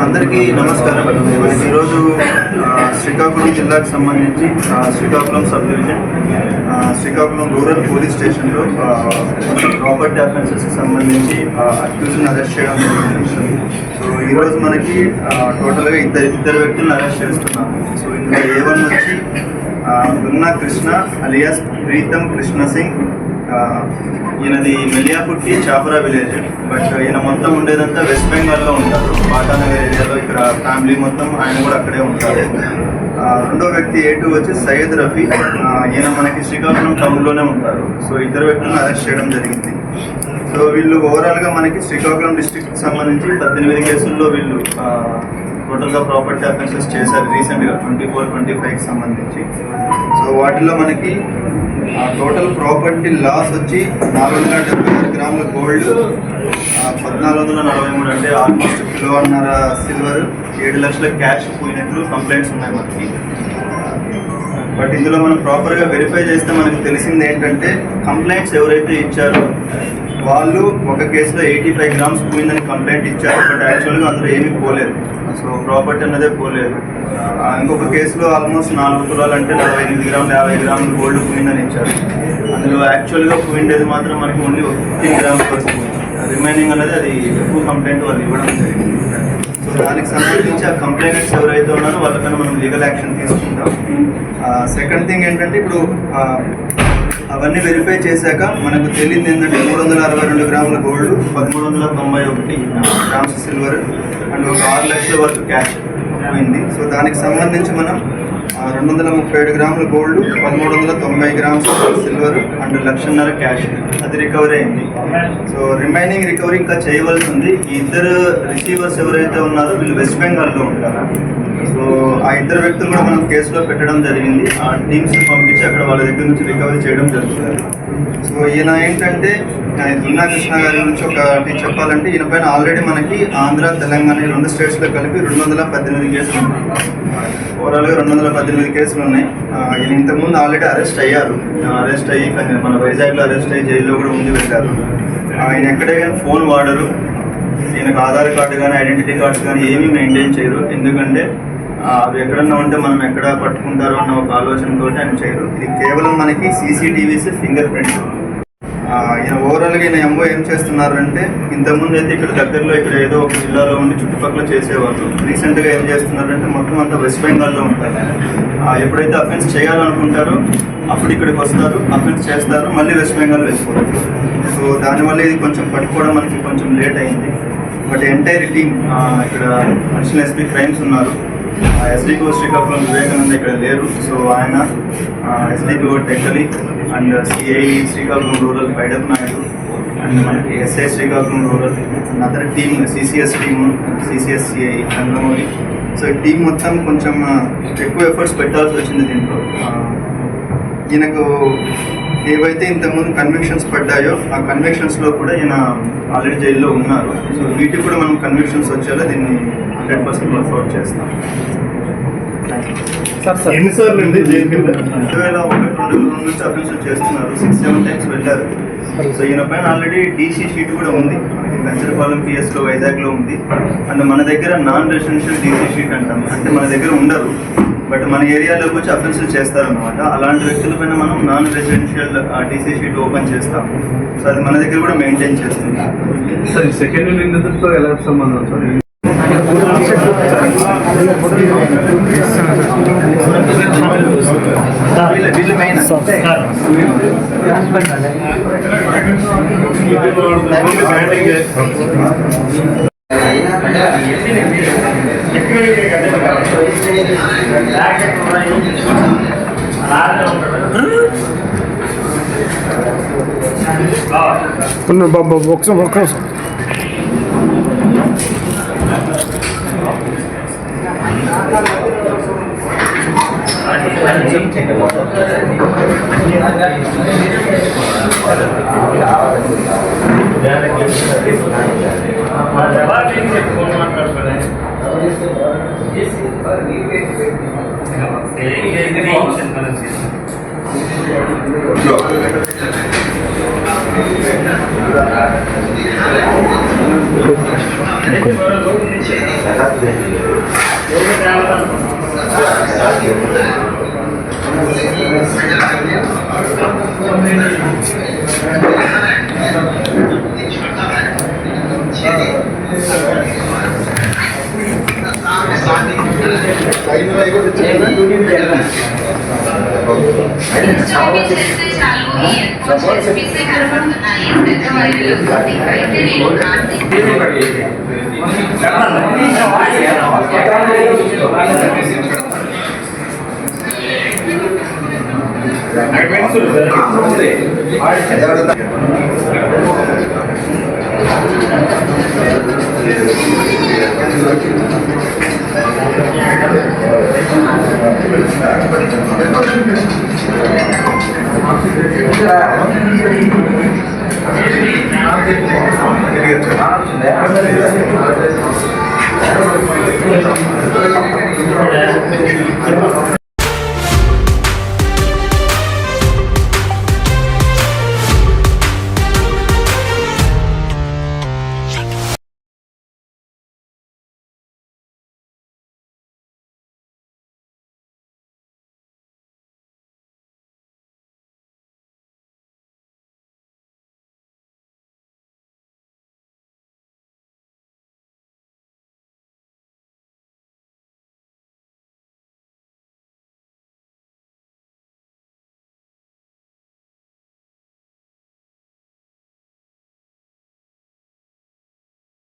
అందరికీ నమస్కారం. మనకి ఈరోజు శ్రీకాకుళం జిల్లాకు సంబంధించి Srikakulam sub division Srikakulam rural police స్టేషన్లో ప్రాపర్టీ అఫెన్సెస్కి సంబంధించి అక్యూజ్ని అరెస్ట్ చేయడం జరిగింది. సో ఈరోజు మనకి టోటల్గా ఇద్దరు వ్యక్తులను అరెస్ట్ చేస్తున్నాము. సో ఇందులో A1 వచ్చి దున్నా కృష్ణ అలియాస్ ప్రీతం కృష్ణ సింగ్. ఈయనది మెలియాపుట్టి చాపరా విలేజ్, బట్ ఈయన మొత్తం ఉండేదంతా వెస్ట్ బెంగాల్లో ఉంటారు, పాటానగర్ ఏరియాలో. ఇక్కడ ఫ్యామిలీ మొత్తం ఆయన కూడా అక్కడే ఉంటారు. రెండో వ్యక్తి A2 వచ్చి సయ్యద్ రఫీ. ఈయన మనకి శ్రీకాకుళం టౌన్లోనే ఉంటారు. సో ఇద్దరు వ్యక్తులను అరెస్ట్ చేయడం జరిగింది. సో వీళ్ళు ఓవరాల్గా మనకి శ్రీకాకుళం డిస్ట్రిక్ట్కి సంబంధించి 18 కేసుల్లో వీళ్ళు టోటల్గా ప్రాపర్టీ అఫెన్సెస్ చేశారు రీసెంట్గా 24-25కి సంబంధించి. సో వాటిలో మనకి టోటల్ ప్రాపర్టీ లాస్ వచ్చి 476 గ్రాముల గోల్డ్, 1443 అంటే ఆల్మోస్ట్ కిలోన్నర సిల్వర్, 7 లక్షల క్యాష్ పోయినట్లు కంప్లైంట్స్ ఉన్నాయి మనకి. బట్ ఇందులో మనం ప్రాపర్గా వెరిఫై చేస్తే మనకు తెలిసింది ఏంటంటే, కంప్లైంట్స్ ఎవరైతే ఇచ్చారో వాళ్ళు ఒక కేసులో 85 గ్రామ్స్ పోయిందని కంప్లైంట్ ఇచ్చారు. బట్ యాక్చువల్గా అందులో ఏమీ పోలేదు. సో ప్రాపర్టీ అన్నదే పోలేదు. ఇంకొక కేసులో ఆల్మోస్ట్ 4 తులాలు అంటే 48 గ్రాములు 50 గ్రాములు గోల్డ్ పోయిందని ఇచ్చారు. అందులో యాక్చువల్గా పోయిండేది మాత్రం మనకి ఓన్లీ 15 గ్రామ్స్ వరకు. రిమైనింగ్ అనేది అది ఎక్కువ కంప్లైంట్ వాళ్ళు ఇవ్వడం జరిగింది. సో దానికి సంబంధించి ఆ కంప్లైంట్స్ ఎవరైతే ఉన్నారో వాళ్ళకన్నా మనం లీగల్ యాక్షన్ తీసుకుంటాం. సెకండ్ థింగ్ ఏంటంటే, ఇప్పుడు అవన్నీ వెరిఫై చేశాక మనకు తెలియదు ఏంటంటే 362 గ్రాముల గోల్డ్, 1391 గ్రామ్స్ సిల్వర్ అండ్ ఒక 6 లక్షల వరకు క్యాష్ పోయింది. సో దానికి సంబంధించి మనం 237 గ్రాముల gold, 1390 grams silver and 1,50,000 cash అది రికవరీ అయింది. సో రిమైనింగ్ రికవరీ ఇంకా చేయవలసి ఉంది. ఈ ఇద్దరు రిసీవర్స్ ఎవరైతే ఉన్నారో వీళ్ళు వెస్ట్ బెంగాల్లో ఉంటారు. సో ఆ ఇద్దరు వ్యక్తులు కూడా మనం కేసులో పెట్టడం జరిగింది. ఆ టీమ్స్ పంపించి అక్కడ వాళ్ళ దగ్గర నుంచి రికవరీ చేయడం జరుగుతుంది. సో ఈయన ఏంటంటే, దున్నా కృష్ణ గారి గురించి ఒకటి చెప్పాలంటే, ఈయన పైన ఆల్రెడీ మనకి ఆంధ్ర తెలంగాణ 2 స్టేట్స్లో కలిపి 218 కేసులు ఉన్నాయి. ఓవరాల్గా 218 కేసులు ఉన్నాయి. ఈయన ఇంతకుముందు ఆల్రెడీ అరెస్ట్ అయ్యారు. అరెస్ట్ అయ్యి మన వైజాగ్లో అరెస్ట్ అయ్యి జైల్లో కూడా ఉండి వెళ్ళారు. ఆయన ఎక్కడే కానీ ఫోన్ వాడరు. ఈయనకు ఆధార్ కార్డు కానీ ఐడెంటిటీ కార్డు కానీ ఏమీ మెయింటైన్ చేయరు. ఎందుకంటే అవి ఎక్కడన్నా ఉంటే మనం ఎక్కడ పట్టుకుంటారో అన్న ఒక ఆలోచనతో ఆయన చేయరు. ఇది కేవలం మనకి CCTVs, ఫింగర్ ప్రింట్స్. ఈయన ఓవరాల్గా ఈయన ఎంఓ ఏం చేస్తున్నారంటే, ఇంతకుముందు అయితే ఇక్కడ దగ్గరలో ఇక్కడ ఏదో ఒక జిల్లాలో ఉండి చుట్టుపక్కల చేసేవాళ్ళు. రీసెంట్గా ఏం చేస్తున్నారంటే మొత్తం అంతా వెస్ట్ బెంగాల్లో ఉంటారు. ఎప్పుడైతే అఫెన్స్ చేయాలనుకుంటారో అప్పుడు ఇక్కడికి వస్తారు, అఫెన్స్ చేస్తారు, మళ్ళీ వెస్ట్ బెంగాల్ వెళ్ళిపోతారు. సో దానివల్ల ఇది కొంచెం పట్టుకోవడం మనకి కొంచెం లేట్ అయింది. బట్ ఎంటైర్ టీమ్ ఇక్కడ అడిషనల్ SP క్రైమ్స్ ఉన్నారు. SDPO శ్రీకాకుళం వివేకానంద ఇక్కడ లేరు. సో ఆయన SDPO Tekkali and CI Srikakulam rural పైడప్ నాయుడు అండ్ మనకి SI Srikakulam rural and other team CCS team, CCS CI Nandamuri. So ఈ టీం మొత్తం కొంచెం ఎక్కువ ఎఫర్ట్స్ పెట్టాల్సి వచ్చింది దీంట్లో. ఈయనకు ఏవైతే ఇంతకుముందు కన్విక్షన్స్ పడ్డాయో ఆ కన్విక్షన్స్లో కూడా ఈయన ఆల్రెడీ జైల్లో ఉన్నారు. సో వీటికి కూడా మనం కన్విక్షన్స్ వచ్చేలా దీన్ని 100% వర్కౌట్ చేస్తాం. ఎన్నిసార్లు అండి జైలు కింద? 2001-2002 నుంచి అఫెన్సెస్ చేస్తున్నారు. 6-7 టైమ్స్ వెళ్ళారు. సో ఈయన పైన ఆల్రెడీ DC షీట్ కూడా ఉంది. కంచరపాలెం PSలో వైజాగ్లో ఉంది. అండ్ మన దగ్గర నాన్ రెసిడెన్షియల్ DC షీట్ అంటాం. అంటే మన దగ్గర ఉండరు, బట్ మన ఏరియాలోకి వచ్చి అఫెన్సెస్ చేస్తారనమాట. అలాంటి వ్యక్తులపైన మనం non residential DC sheet open చేస్తాం. సో అది మన దగ్గర కూడా మెయింటైన్ చేస్తుంది. సార్ ఈ సెకండ్ నిందితులతో ఎలా సంబంధం సార్? వీళ్ళు మెయిన్ బాబా ఒకసారి